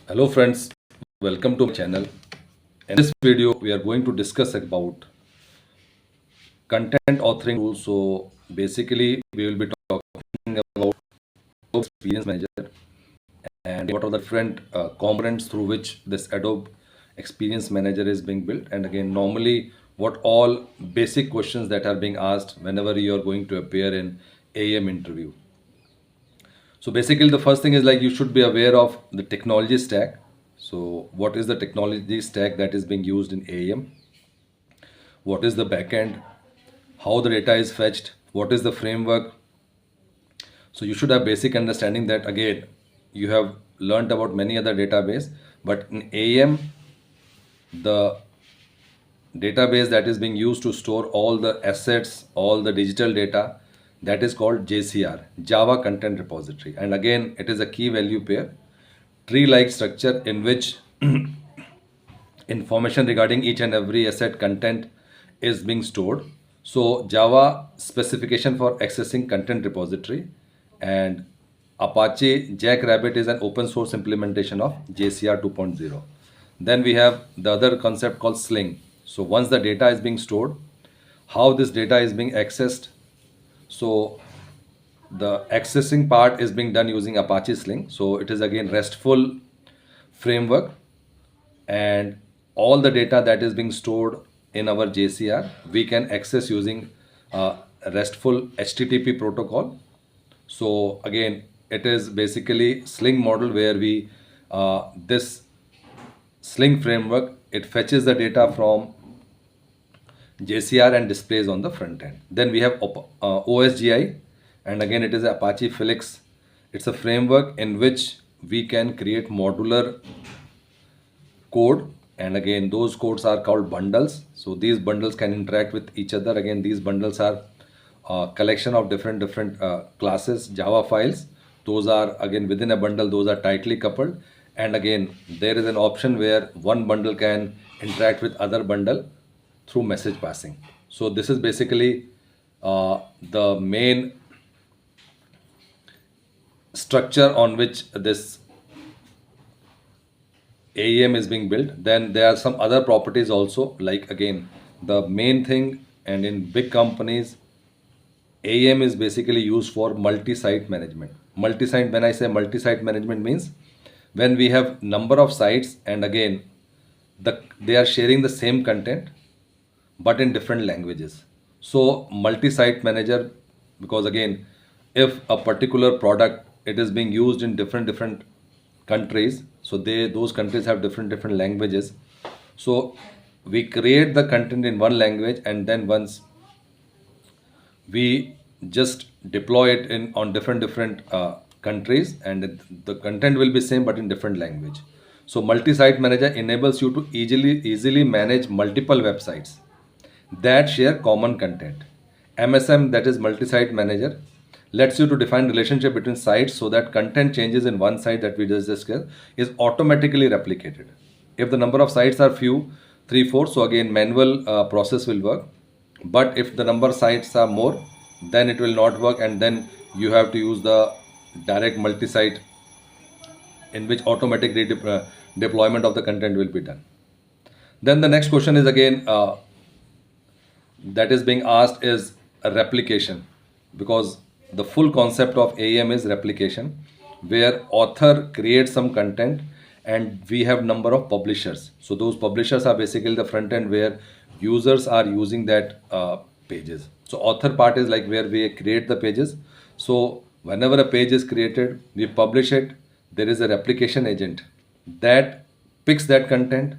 Hello friends, welcome to my channel. In this video, we are going to discuss about content authoring tools. So basically, we will be talking about Experience Manager and what are the different components through which this Adobe Experience Manager is being built. And again, normally what all basic questions that are being asked whenever you are going to appear in AEM interview. So basically the first thing is like you should be aware of the technology stack. So what is the technology stack that is being used in AEM? What is the backend? How the data is fetched? What is the framework? So you should have basic understanding that again, you have learned about many other database, but in AEM, the database that is being used to store all the assets, all the digital data, that is called JCR, Java Content Repository. And again, it is a key value pair, tree-like structure in which information regarding each and every asset content is being stored. So Java specification for accessing content repository, and Apache Jackrabbit is an open source implementation of JCR 2.0. Then we have the other concept called Sling. So once the data is being stored, how this data is being accessed. So the accessing part is being done using Apache Sling. So it is again RESTful framework, and all the data that is being stored in our JCR we can access using RESTful HTTP protocol. So again, it is basically Sling model where we this Sling framework, it fetches the data from JCR and displays on the front end. Then we have OSGI, and again it is Apache Felix. It's a framework in which we can create modular code, and again those codes are called bundles. So these bundles can interact with each other. Again, these bundles are a collection of different classes Java files. Those are again within a bundle, those are tightly coupled, and again there is an option where one bundle can interact with other bundle through message passing. So this is basically the main structure on which this AEM is being built. Then there are some other properties also, like again the main thing, and in big companies AEM is basically used for multi-site management. Multi-site, when I say multi-site management, means when we have number of sites, and again they are sharing the same content but in different languages. So multi-site manager, because again if a particular product, it is being used in different countries, so those countries have different languages. So we create the content in one language, and then once we just deploy it in on different countries, and the content will be same but in different language. So multi-site manager enables you to easily manage multiple websites that share common content. MSM, that is multi-site manager, lets you to define relationship between sites so that content changes in one site that we just discussed is automatically replicated. If the number of sites are few, 3, 4, so again manual process will work. But if the number of sites are more, then it will not work, and then you have to use the direct multi-site, in which automatic deployment of the content will be done. Then the next question is again that is being asked is a replication, because the full concept of AEM is replication, where author creates some content and we have number of publishers. So those publishers are basically the front end where users are using that pages. So author part is like where we create the pages. So whenever a page is created, we publish it. There is a replication agent that picks that content,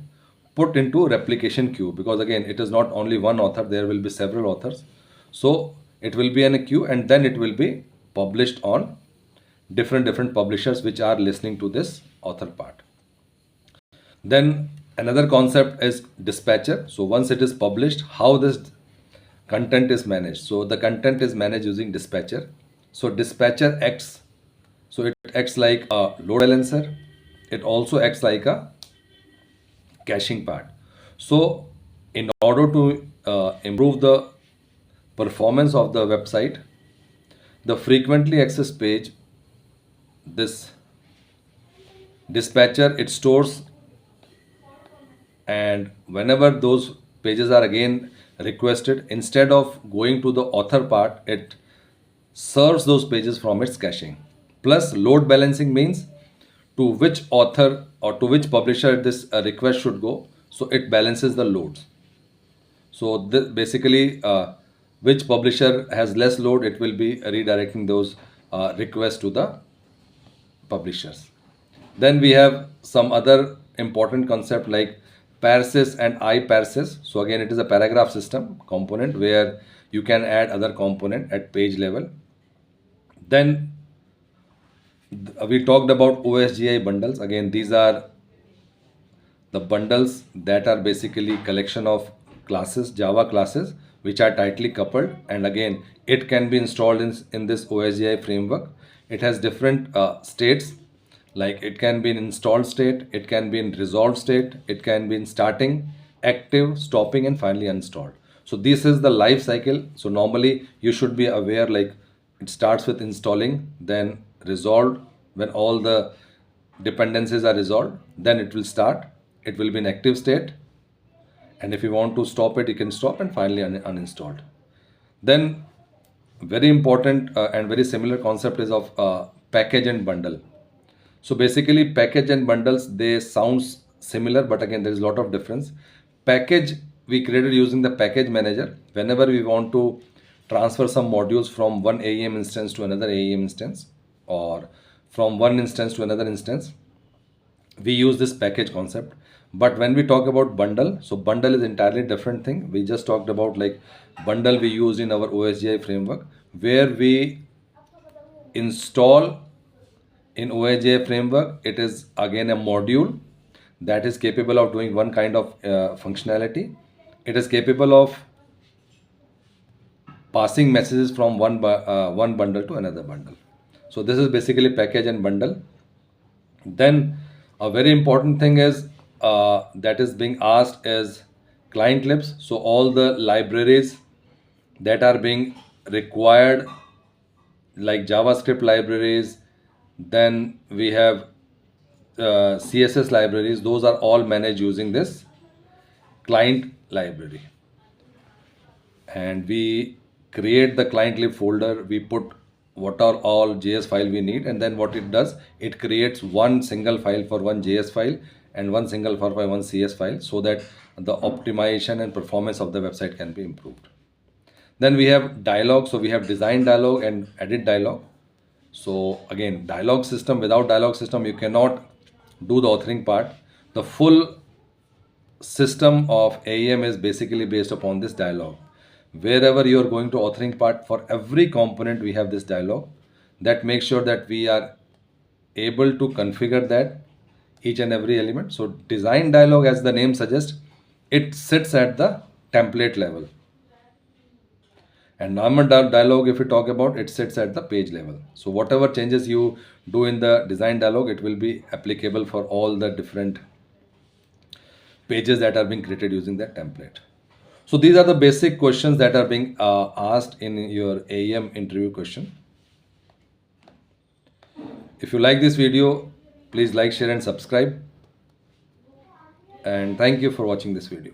put into replication queue, because again it is not only one author, there will be several authors. So it will be in a queue, and then it will be published on different publishers which are listening to this author part. Then another concept is dispatcher. So once it is published, how this content is managed. So the content is managed using dispatcher. So dispatcher acts, so it acts like a load balancer. It also acts like a caching part. So in order to improve the performance of the website, the frequently accessed page, this Dispatcher, it stores, and whenever those pages are again requested, instead of going to the author part, it serves those pages from its caching. Plus, load balancing means to which author or to which publisher this request should go. So it balances the loads. So basically, which publisher has less load, it will be redirecting those requests to the publishers. Then we have some other important concept like parses and iparses. So again, it is a paragraph system component where you can add other component at page level. Then we talked about OSGI bundles. Again, these are the bundles that are basically collection of classes, Java classes, which are tightly coupled. And again, it can be installed in this OSGI framework. It has different states, like it can be in installed state, it can be in resolved state, it can be in starting, active, stopping, and finally installed. So this is the life cycle. So normally you should be aware, like it starts with installing, then resolved. When all the dependencies are resolved, then it will start. It will be in active state, and if you want to stop it, you can stop, and finally uninstalled. Then very important and very similar concept is of package and bundle. So basically, package and bundles, they sounds similar, but again there is a lot of difference. Package we created using the package manager. Whenever we want to transfer some modules from one AEM instance to another AEM instance, or from one instance to another instance, we use this package concept. But when we talk about bundle, so bundle is entirely different thing. We just talked about like bundle we use in our OSGI framework, where we install in OSGI framework. It is again a module that is capable of doing one kind of functionality. It is capable of passing messages from one bundle to another bundle. So this is basically package and bundle. Then a very important thing is that is being asked is client libs. So all the libraries that are being required, like JavaScript libraries, then we have CSS libraries, those are all managed using this client library. And we create the client lib folder, we put what are all JS file we need, and then what it does, it creates one single file for one JS file and one single file for one CS file, so that the optimization and performance of the website can be improved. Then we have dialog. So we have design dialog and edit dialog. So again, dialog system, without dialog system you cannot do the authoring part. The full system of AEM is basically based upon this dialog. Wherever you are going to authoring part, for every component we have this dialog that makes sure that we are able to configure that each and every element. So design dialog, as the name suggests, it sits at the template level. And normal dialog, if we talk about, it sits at the page level. So whatever changes you do in the design dialog, it will be applicable for all the different pages that are being created using that template. So these are the basic questions that are being asked in your AEM interview question. If you like this video, please like, share and subscribe. And thank you for watching this video.